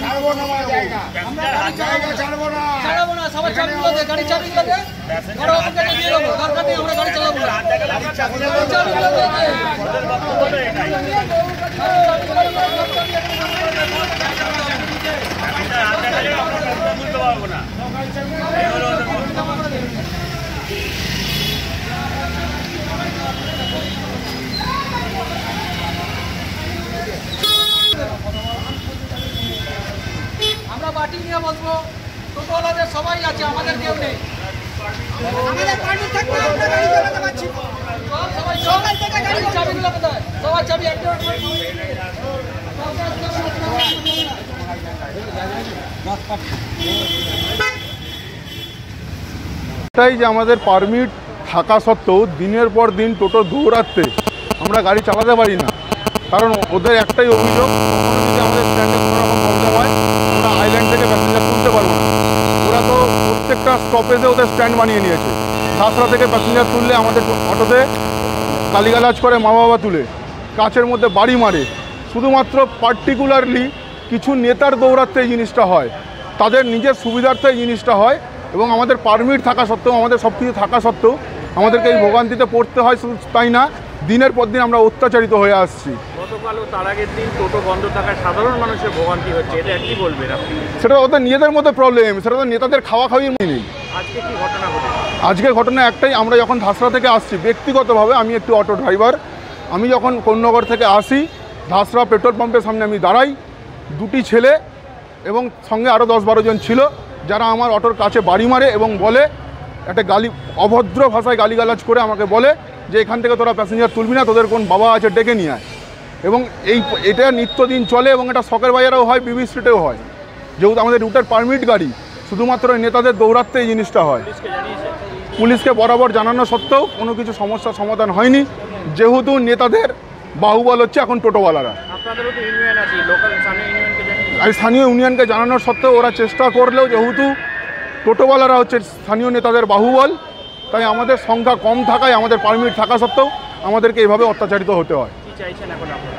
ছাড়বো না জায়গা, জায়গা ছাড়বো না, ছাড়বো না। সবার চাবিগুলো দে, গাড়ি চাবিগুলো দে, বড় অফিসে দিয়ে দেবো, দরকার নেই আমরা গাড়ি চালাবো না। চাবিগুলো দে, বুঝতে পারবো না। আমরা বাটি নিয়ে বসবো, টোটোওয়ালাদের সবাই আছে, আমাদের কেউ নেই। আমাদের পারমিট থাকলে আমরা গাড়ি চালাতে পারছি। সবাই সকাল থেকে গাড়ি চাবিগুলো কোথায়? সবার চাবি একটা এটাই যে আমাদের পারমিট থাকা সত্ত্বেও দিনের পর দিন টোটো দৌড়াতে আমরা গাড়ি চালাতে পারি না। কারণ ওদের একটাই অভিযোগ, যদি আমাদের স্ট্যান্ডে কোনো রকম প্রবলেম হয় ওরা আইল্যান্ড থেকে প্যাসেঞ্জার তুলতে পারবো না। ওরা তো প্রত্যেকটা স্টপেজে ওদের স্ট্যান্ড বানিয়ে নিয়েছে। ধাসরা থেকে প্যাসেঞ্জার তুললে আমাদের অটোতে গালিগালাজ করে, মা বাবা তুলে, কাচের মধ্যে বাড়ি মারে। শুধুমাত্র পার্টিকুলারলি কিছু নেতার দৌড়াতে এই জিনিসটা হয়, তাদের নিজের সুবিধার্থে এই জিনিসটা হয়। এবং আমাদের পারমিট থাকা সত্ত্বেও, আমাদের সব কিছু থাকা সত্ত্বেও আমাদেরকে এই ভোগান্তিতে পড়তে হয়। শুধু তাই না, দিনের পর দিন আমরা অত্যাচারিত হয়ে আসছি। গতকালও তার আগের দিন টোটো বন্ধ থাকায় সাধারণ মানুষের ভোগান্তি হচ্ছে, এটা কি বলবেন আপনি? সেটা ওদের নিজেদের মধ্যে প্রবলেম, সেটা তো নেতাদের খাওয়া খাওয়ির নেই। আজকে কি ঘটনা ঘটেছে? আজকের ঘটনা একটাই, আমরা যখন ধাসরা থেকে আসছি, ব্যক্তিগতভাবে আমি একটি অটো ড্রাইভার, আমি যখন কোন্নগর থেকে আসি, ধাসরা পেট্রোল পাম্পের সামনে আমি দাঁড়াই, দুটি ছেলে এবং সঙ্গে আরও 10-12 জন ছিল, যারা আমার অটোর কাছে বাড়ি মারে এবং বলে, একটা অভদ্র ভাষায় গালিগালাজ করে আমাকে বলে যে এখান থেকে তোরা প্যাসেঞ্জার তুলবি না, তোদের কোন বাবা আছে ডেকে নিয়ে আয়। এবং এটা নিত্যদিন চলে এবং এটা শখের বাজারেও হয়, বিবি স্ট্রিটেও হয়। যেহেতু আমাদের রুটের পারমিট গাড়ি, শুধুমাত্র নেতাদের দৌড়াতে এই জিনিসটা হয়। পুলিশকে বরাবর জানানো সত্ত্বেও কোনো কিছু সমস্যার সমাধান হয়নি, যেহেতু নেতাদের বাহুবল হচ্ছে এখন টোটোওয়ালারা। আর স্থানীয় ইউনিয়নকে জানানোর সত্ত্বেও ওরা চেষ্টা করলেও, যেহেতু টোটোওয়ালারা হচ্ছে স্থানীয় নেতাদের বাহুবল, তাই আমাদের সংখ্যা কম থাকায়, আমাদের পারমিট থাকা সত্ত্বেও আমাদেরকে এভাবে অত্যাচারিত হতে হয়।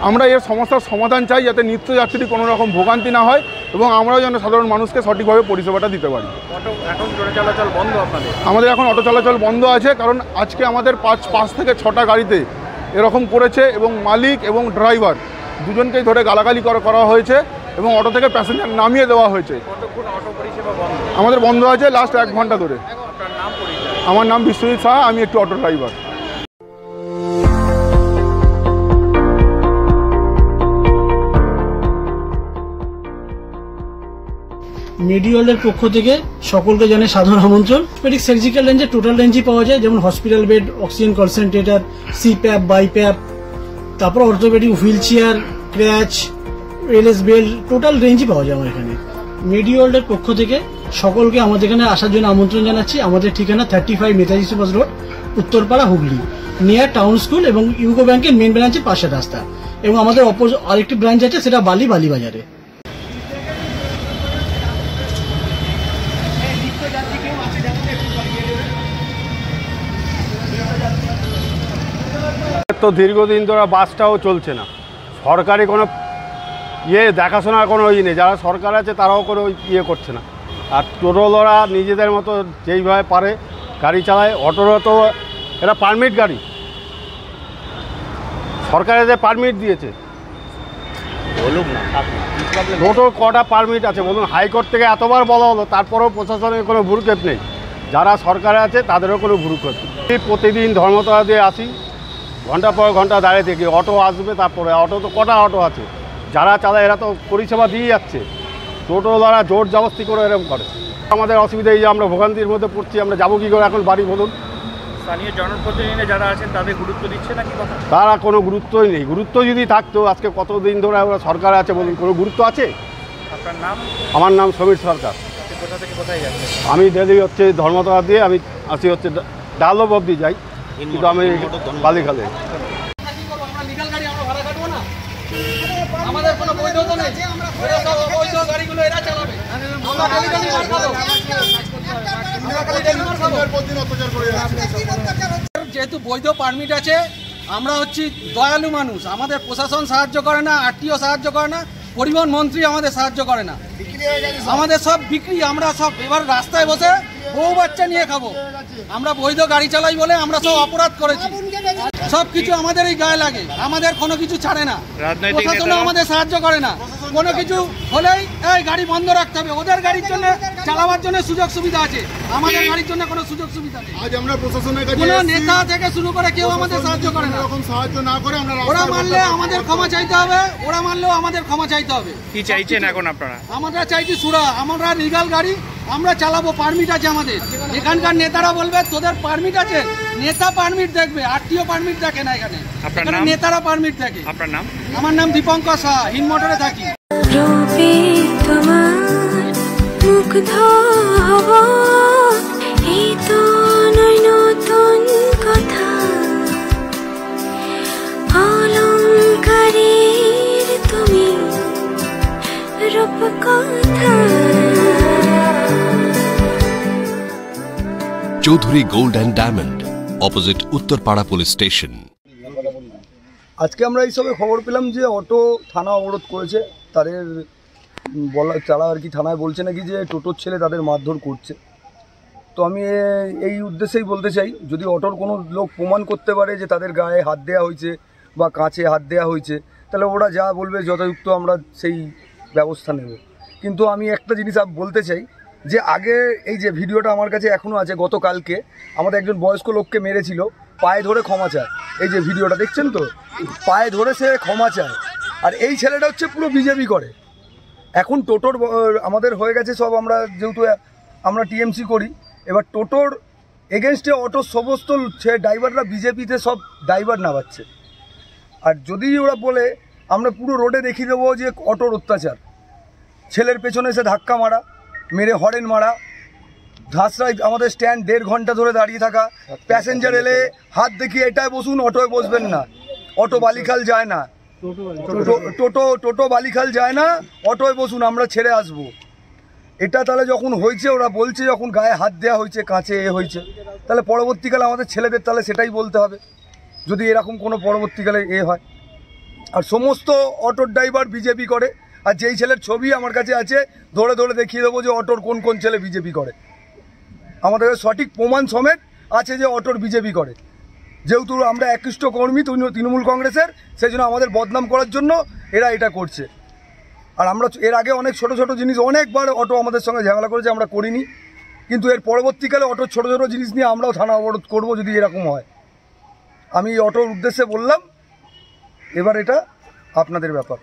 আমরা এর সমস্যার সমাধান চাই, যাতে নিত্যযাত্রী কোনো রকম ভোগান্তি না হয় এবং আমরাও যেন সাধারণ মানুষকে সঠিকভাবে পরিষেবাটা দিতে পারি। আমাদের এখন অটো চলাচল বন্ধ আছে, কারণ আজকে আমাদের 5 থেকে 6টা গাড়িতে এরকম করেছে এবং মালিক এবং ড্রাইভার দুজনকেই ধরে গালাগালি করা হয়েছে এবং অটো থেকে প্যাসেঞ্জার নামিয়ে দেওয়া হয়েছে। আমাদের বন্ধ আছে লাস্ট 1 ঘন্টা ধরে। আমার নাম বিশ্বজিৎ শাহ, আমি একটু অটো ড্রাইভার। মেডিওয়ালের পক্ষ থেকে সকলকে জানাই সাধারণ আমন্ত্রণ। পেডিক সার্জিক্যাল রেঞ্জে টোটাল রেঞ্জই পাওয়া যায়, যেমন hospital bed, oxygen concentrator, CPAP, BiPAP, তারপর অর্থোপেডিক হুইল চেয়ার, ক্র্যাচ, এলএস বেল, টোটাল রেঞ্জই পাওয়া যায় আমার এখানে। মেডিওয়ালের পক্ষ থেকে সকলকে আমাদের এখানে আসার জন্য আমন্ত্রণ জানাচ্ছি। আমাদের ঠিকানা 35 Netaji Subhash road, Uttarpara, Hooghly, near town school এবং ইউকো ব্যাংকের মেন ব্রাঞ্চের পাশের রাস্তা। এবং আমাদের আরেকটি ব্রাঞ্চ আছে, সেটা বালিবাজারে। তো দীর্ঘদিন ধরে বাসটাও চলছে না, সরকারি কোনো দেখাশোনার কোনো নেই। যারা সরকার আছে তারাও কোনো করছে না। আর টোটোওয়ালারা নিজেদের মতো যেইভাবে পারে গাড়ি চালায়। অটোরা তো এটা পারমিট গাড়ি, সরকারে যে পারমিট দিয়েছে, বলুন না টোটো কটা পারমিট আছে বলুন? হাইকোর্ট থেকে এতবার বলা হলো, তারপরেও প্রশাসনের কোনো ভ্রুক্ষেপ নেই। যারা সরকারে আছে তাদেরও কোনো ভ্রুক্ষেপ নেই। প্রতিদিন ধর্মতলা দিয়ে আসি, ঘন্টা পর ঘন্টা দাঁড়িয়ে থেকে অটো আসবে, তারপরে অটো তো কটা অটো আছে, যারা চালায় এরা তো পরিষেবা দিয়ে যাচ্ছে। টোটোওয়ালারা জোর জবরদস্তি করে এরকম করে। আমাদের অসুবিধা এই যে আমরা ভোগান্তির মধ্যে পড়ছি, আমরা যাবো কী করে এখন বাড়ি বলুন? স্থানীয় জনপ্রতিনিধি যারা আছেন তাদের গুরুত্ব দিচ্ছে নাকি কথা? তারা কোনো গুরুত্বই নেই। গুরুত্ব যদি থাকতো আজকে কতদিন ধরে ওরা সরকার আছে বলুন, কোনো গুরুত্ব আছে? আপনার নাম? আমার নাম সমীর সরকার। কোথা থেকে কোথায় যাচ্ছেন? আমি ডেলি হচ্ছে ধর্মতলা দিয়ে আমি আসি হচ্ছে ডালব অবধি যাই, কিন্তু আমি বালিখালে। কি করবো আমরা? লিগাল গাড়ি আমরা ভাড়া কাটবো না? আমাদের কোনো বৈধতা নেই। এরা সব অবৈধ গাড়িগুলো এরা চালাবে। আমরা খালি গাড়ি মার খাবো। আমরা খালি গাড়ি মার খাবো। যেহেতু বৈধ পারমিট আছে, আমরা হচ্ছি দয়ালু মানুষ। আমাদের প্রশাসন সাহায্য করে না, আরটিও সাহায্য করে না, পরিবহন মন্ত্রী আমাদের সাহায্য করে না। আমাদের সব বিক্রি, আমরা সব এবার রাস্তায় বসে বউ বাচ্চা নিয়ে খাবো। আমরা বৈধ গাড়ি চালাই বলে আমরা সব অপরাধ করেছি। সব কিছু আমাদের এই গায়ে লাগে, আমাদের কোনো কিছু ছাড়ে না। প্রশাসন আমাদের সাহায্য করে না। কোনো কিছু হলেই এই গাড়ি বন্ধ রাখতে হবে। ওদের গাড়ির জন্য চালাবার জন্য সুযোগ সুবিধা আছে, আমাদের গাড়ির জন্য কোনো সুযোগ সুবিধা নেই। আজ আমরা প্রশাসনের কাছে কোনো নেতা থেকে শুরু করে কেউ আমাদের সাহায্য করে না। এরকম সাহায্য না করে আমরা ওরা মানলে আমাদের ক্ষমা চাইতে হবে, ওরা মানলেও আমাদের ক্ষমা চাইতে হবে। কি চাইছেন এখন আপনারা? আমরা চাইছি সুরা, আমরা লিগাল গাড়ি আমরা চালাবো, পারমিট আছে আমাদের। এখানকার নেতারা বলবে তোদের পারমিট আছে, নেতা পারমিট দেখবে, আরটিও পারমিট দেখে না। এখানে নেতারা পারমিট দেখে। আপনার নাম? আমার নাম দীপঙ্কর শাহ, হিন মোটরে থাকি। রূপে তোমার মুগ্ধ হব, এই তো নয় নতুন কথা, অলংকারের তুমি রূপকথা। Chowdhury gold and diamond, opposite Uttarpara police station. আজকে আমরা এইসবে খবর পেলাম যে অটো থানা অবরোধ করেছে। তাদের তারা আর কি থানায় বলছে নাকি যে টোটোর ছেলে তাদের মারধর করছে। তো আমি এই উদ্দেশ্যেই বলতে চাই, যদি অটোর কোনো লোক প্রমাণ করতে পারে যে তাদের গায়ে হাত দেওয়া হয়েছে বা কাঁচে হাত দেওয়া হয়েছে, তাহলে ওরা যা বলবে যথাযুক্ত আমরা সেই ব্যবস্থা নেব। কিন্তু আমি একটা জিনিস বলতে চাই যে আগে এই যে ভিডিওটা আমার কাছে এখনও আছে, গতকালকে আমাদের একজন বয়স্ক লোককে মেরেছিল, পায়ে ধরে ক্ষমা চায়। এই যে ভিডিওটা দেখছেন তো, পায়ে ধরে সে ক্ষমা চায়। আর এই ছেলেটা হচ্ছে পুরো বিজেপি করে। এখন টোটোর আমাদের হয়ে গেছে সব, আমরা যেহেতু আমরা টিএমসি করি, এবার টোটোর এগেনস্টে অটোর সমস্ত ড্রাইভাররা বিজেপিতে সব ড্রাইভার নামাচ্ছে। আর যদি ওরা বলে আমরা পুরো রোডে দেখিয়ে দেবো যে অটোর অত্যাচার, ছেলের পেছনে এসে ধাক্কা মারা, মেরে হরেন মারা, ধাসরায় আমাদের স্ট্যান্ড 1.5 ঘন্টা ধরে দাঁড়িয়ে থাকা, প্যাসেঞ্জার এলে হাত দেখিয়ে এটায় বসুন, অটোয় বসবেন না, অটো বালিখাল যায় না, টোটো বালিখাল যায় না, অটোয় বসুন, আমরা ছেড়ে আসবো। এটা তাহলে যখন হয়েছে, ওরা বলছে যখন গায়ে হাত দেওয়া হয়েছে, কাঁচে হয়েছে, তাহলে পরবর্তীকালে আমাদের ছেলেদের তাহলে সেটাই বলতে হবে, যদি এরকম কোনো পরবর্তীকালে হয়। আর সমস্ত অটোর ড্রাইভার বিজেপি করে। আর যেই ছেলের ছবি আমার কাছে আছে, ধরে ধরে দেখিয়ে দেবো যে অটোর কোন কোন ছেলে বিজেপি করে। আমাদের সঠিক প্রমাণ সমেত আছে যে অটোর বিজেপি করে। যেহেতু আমরা একনিষ্ঠ কর্মী তৃণমূল কংগ্রেসের, সেই জন্য আমাদের বদনাম করার জন্য এরা এটা করছে। আর আমরা এর আগে অনেক ছোট ছোট জিনিস, অনেকবার অটো আমাদের সঙ্গে ঝামেলা করেছে, আমরা করিনি। কিন্তু এর পরবর্তীকালে অটোর ছোট ছোট জিনিস নিয়ে আমরাও থানা অবরোধ করবো যদি এরকম হয়। আমি অটোর উদ্দেশ্যে বললাম, এবার এটা আপনাদের ব্যাপার।